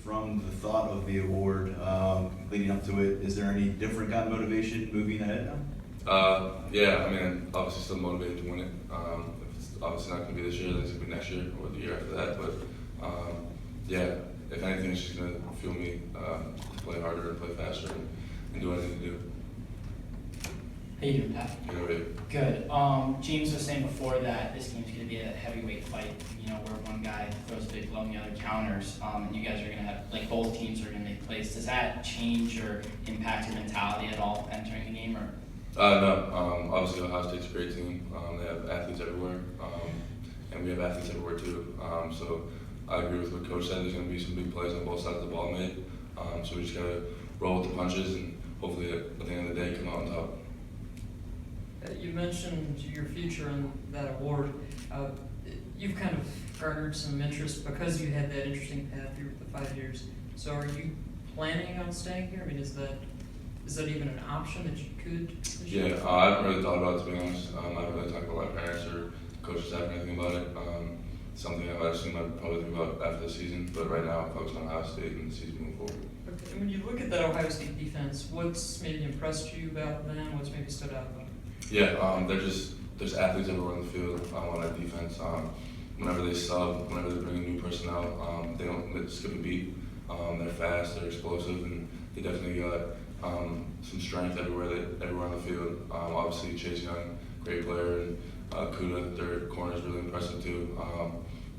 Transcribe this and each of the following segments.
from the thought of the award leading up to it? Is there any different kind of motivation moving ahead now? Yeah, I mean, obviously still motivated to win it. If it's obviously not going to be this year, then it's going to be next year or the year after that. But yeah, if anything, it's just going to fuel me to play harder and play faster and do what I need to do. How you doing, Pat? Good. Good. James was saying before that this game's going to be a heavyweight fight, you know, where one guy throws a big blow and the other counters, and you guys are going to have, like, both teams are going to make plays. Does that change or impact your mentality at all entering the game? Or? No. Obviously, Ohio State's a great team. They have athletes everywhere, and we have athletes everywhere too. So I agree with what Coach said. There's going to be some big plays on both sides of the ball made. So we just got to roll with the punches and hopefully at the end of the day come out on top. You mentioned your future in that award. You've kind of garnered some interest because you had that interesting path through the 5 years. So are you planning on staying here? I mean, is that even an option that you could? Yeah, I haven't really thought about it, to be honest. I haven't really talked about my parents or coaches staff or anything about it. Something I assume I'd probably think about after the season, but right now I'm focused on Ohio State and the season moving forward. Okay, and when you look at that Ohio State defense, what's maybe impressed you about them? What's maybe stood out about them? Yeah, there's athletes everywhere on the field on that defense. Whenever they sub, whenever they bring in new personnel, they don't skip a beat. They're fast, they're explosive, and they definitely got some strength everywhere on the field. Obviously, Chase Young, great player, and Kuda, their corner is really impressive too.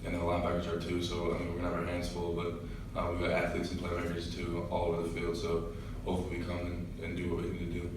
And the linebackers are too. So I mean, we're gonna have our hands full, but we got athletes and playmakers too all over the field. So hopefully we come and do what we need to do.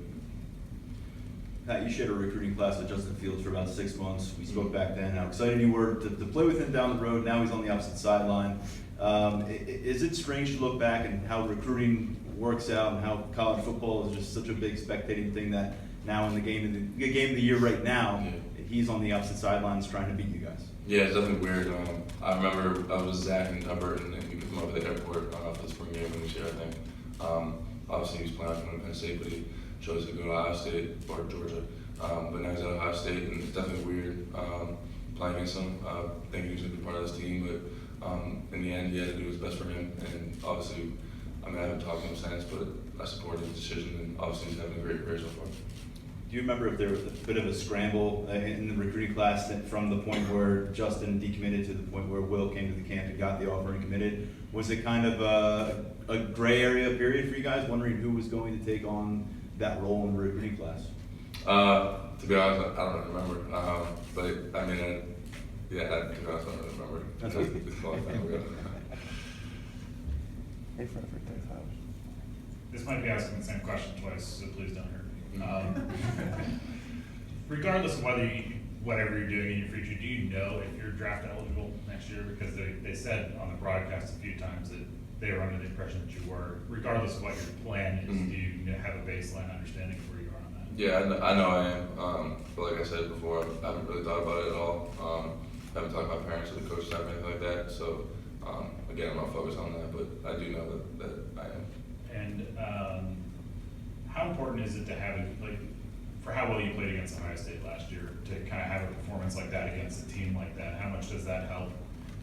Pat, you shared a recruiting class with Justin Fields for about 6 months. We spoke back then how excited you were to play with him down the road. Now he's on the opposite sideline. Is it strange to look back and how recruiting works out and how college football is just such a big spectating thing that now in the game of the year right now, he's on the opposite sidelines trying to beat you guys? Yeah, it's definitely weird. I remember I was Zach and Burton, and we picked him up at the airport for the spring game this year, I think. Obviously, he was playing for Penn State, but he chose to go to Ohio State or Georgia. But now he's at Ohio State, and it's definitely weird playing against him. Thinking he was going to be part of this team, but in the end, he had to do what's best for him. And obviously, I mean, I haven't talked to him since, but I support his decision, and obviously he's having a great career so far. Do you remember if there was a bit of a scramble in the recruiting class from the point where Justin decommitted to the point where Will came to the camp and got the offer and committed? Was it kind of a gray area period for you guys, wondering who was going to take on that role in the recruiting class? To be honest, I don't remember. But I mean, to be honest, I don't really remember. That's it's a long time ago. Hey, for This might be asking the same question twice, so please don't hurt me. Regardless of whatever you're doing in your future, do you know if you're draft eligible next year? Because they said on the broadcast a few times that they were under the impression that you were. Regardless of what your plan is, do you have a baseline understanding of where you are on that? Yeah, I know I am. But like I said before, I haven't really thought about it at all. I haven't talked to my parents or the coach staff or anything like that. So again, I'm not focused on that, but I do know that I am. And how important is it to have for how well you played against Ohio State last year, to kind of have a performance like that against a team like that? How much does that help?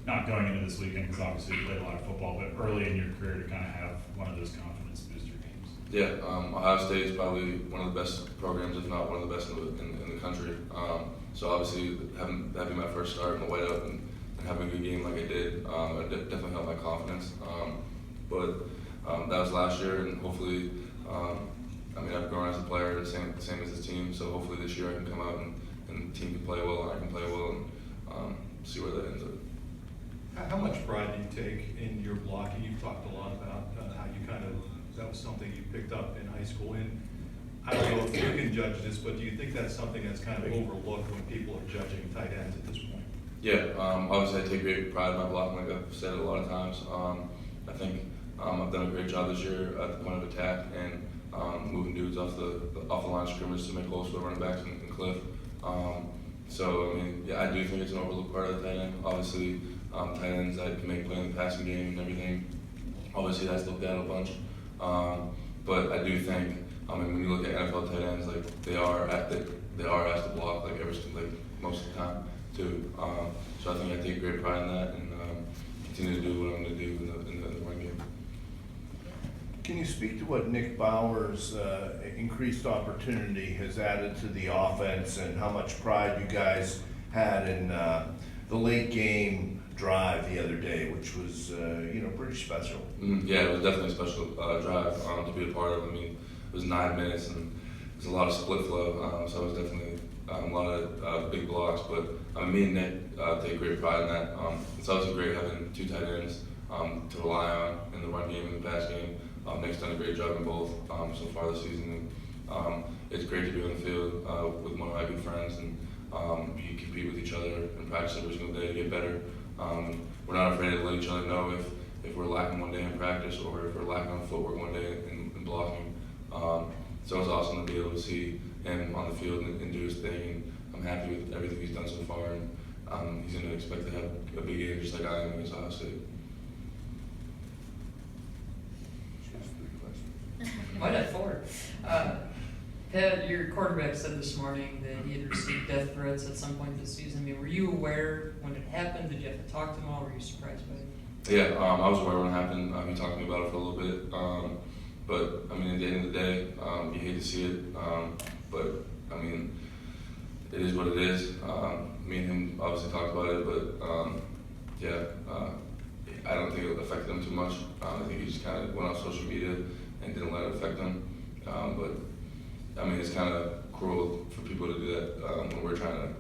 Not going into this weekend, because obviously you played a lot of football, but early in your career to kind of have one of those confidence booster games. Yeah, Ohio State is probably one of the best programs, if not one of the best in the country. So obviously having my first start in the whiteout and having a good game like I did, it definitely helped my confidence. But that was last year, and hopefully, I mean, I've grown as a player, the same as the team. So hopefully this year I can come out and the team can play well, and I can play well, and see where that ends up. How much pride do you take in your blocking? You've talked a lot about how you that was something you picked up in high school. And I don't know if you can judge this, but do you think that's something that's kind of overlooked when people are judging tight ends at this point? Yeah, obviously I take great pride in my blocking, like I've said it a lot of times. I think I've done a great job this year at the point of attack and moving dudes off the line of scrimmage to make holes for the running backs and Cliff. So I mean, yeah, I do think it's an overlooked part of the tight end. Obviously, tight ends that can make play in the passing game and everything. Obviously, that's looked at a bunch. But I do think, I mean, when you look at NFL tight ends, like they are asked to block most of the time too. So I think I take great pride in that and continue to do what I'm going to do in the run game. Can you speak to what Nick Bauer's increased opportunity has added to the offense and how much pride you guys had in the late game drive the other day, which was pretty special? Yeah, it was definitely a special drive to be a part of. I mean, it was 9 minutes and it was a lot of split flow, so it was definitely a lot of big blocks. But me and Nick take great pride in that. It's obviously great having 2 tight ends to rely on in the run game and the pass game. Nick's done a great job in both so far this season. It's great to be on the field with one of my good friends, and we compete with each other and practice every single day to get better. We're not afraid to let each other know if we're lacking one day in practice or if we're lacking on footwork one day in blocking. So it's awesome to be able to see him on the field and do his thing. And I'm happy with everything he's done so far, and he's going to expect to have a big game just like I am against Ohio State. Might have 4. Pat, your quarterback said this morning that he had received death threats at some point this season. I mean, were you aware when it happened? Did you have to talk to him all? Were you surprised by it? Yeah, I was aware when it happened. He talked to me about it for a little bit. But, I mean, at the end of the day, you hate to see it. But, I mean, it is what it is. Me and him obviously talked about it, but, I don't think it affected him too much. I think he just kind of went on social media and didn't let it affect him. But, I mean, it's kind of cruel for people to do that when we're trying to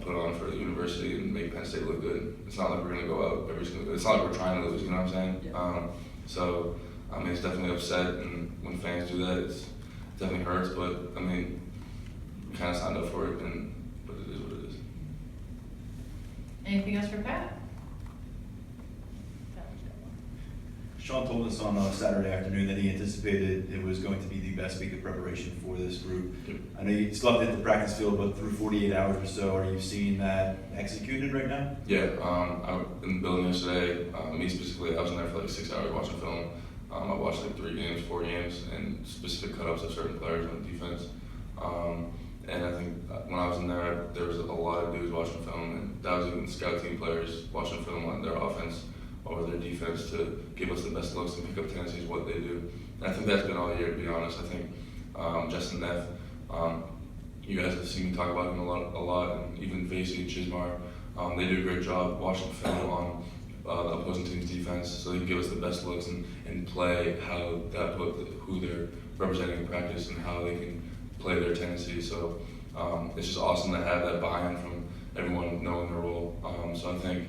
put on for the university and make Penn State look good. It's not like we're going to go out every single day. It's not like we're trying to lose, you know what I'm saying? Yeah. So, I mean, it's definitely upset, and when fans do that, it definitely hurts, but, I mean, we kind of signed up for it, but it is what it is. Anything else for Pat? Sean told us on Saturday afternoon that he anticipated it was going to be the best week of preparation for this group. I know you still have to hit the practice field, but through 48 hours or so, are you seeing that executed right now? Yeah, I was in the building yesterday. Me specifically, I was in there for like 6 hours watching film. I watched like 3 games, 4 games, and specific cut-ups of certain players on the defense. And I think when I was in there was a lot of dudes watching film, and that was even scout team players watching film on their offense or their defense to give us the best looks and pick up tendencies, what they do. And I think that's been all year, to be honest. I think Justin Neff, you guys have seen me talk about him a lot, and even Vasey and Chismar, they do a great job watching film on the opposing team's defense, so they can give us the best looks and play who they're representing in practice and how they can play their tendencies. So it's just awesome to have that buy-in from everyone knowing their role. So I think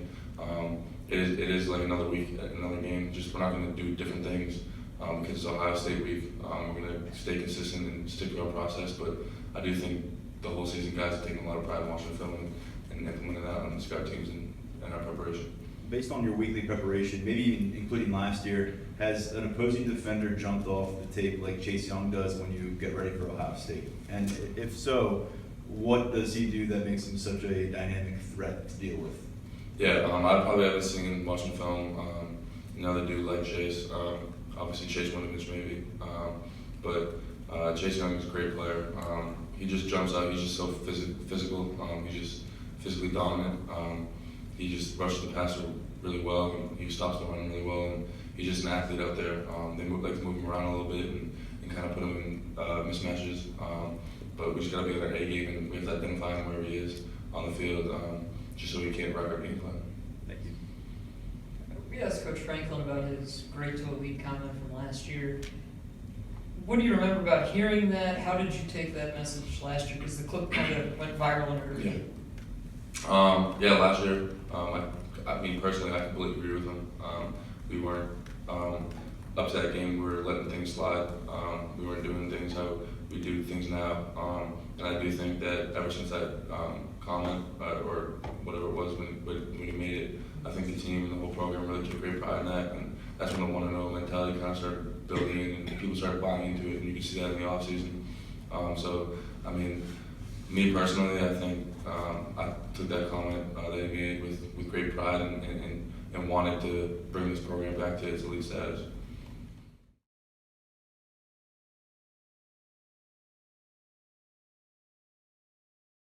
it is like another week, another game. Just we're not going to do different things because it's Ohio State week. We're going to stay consistent and stick to our process. But I do think the whole season guys are taking a lot of pride in watching film and implementing that on the scout teams and our preparation. Based on your weekly preparation, maybe even including last year, has an opposing defender jumped off the tape like Chase Young does when you get ready for Ohio State? And if so, what does he do that makes him such a dynamic threat to deal with? Yeah, I probably haven't seen watching film another dude like Chase. Obviously Chase Winovich maybe, but Chase Young is a great player. He just jumps out. He's just so physical. He's just physically dominant. He just rushes the passer really well, and he stops the run really well. And he's just an athlete out there. They like to move him around a little bit and kind of put him in mismatches. But we just got to be in our A game, and we have to identify him where he is on the field, just so we can't wreck our game plan. Thank you. We asked Coach Franklin about his great to elite comment from last year. What do you remember about hearing that? How did you take that message last year? Because the clip kind of went viral in a hurry. Yeah, last year, I mean, personally, I completely agree with him. We weren't up to that game. We were letting things slide. We weren't doing things how we do things now. And I do think that ever since that comment or whatever it was when you made it, I think the team and the whole program really took great pride in that. And that's when the want-to-know mentality kind of started building in, and people started buying into it. And you can see that in the offseason. So, I mean, me personally, I think I took that comment that he made with great pride and wanted to bring this program back to its elite status.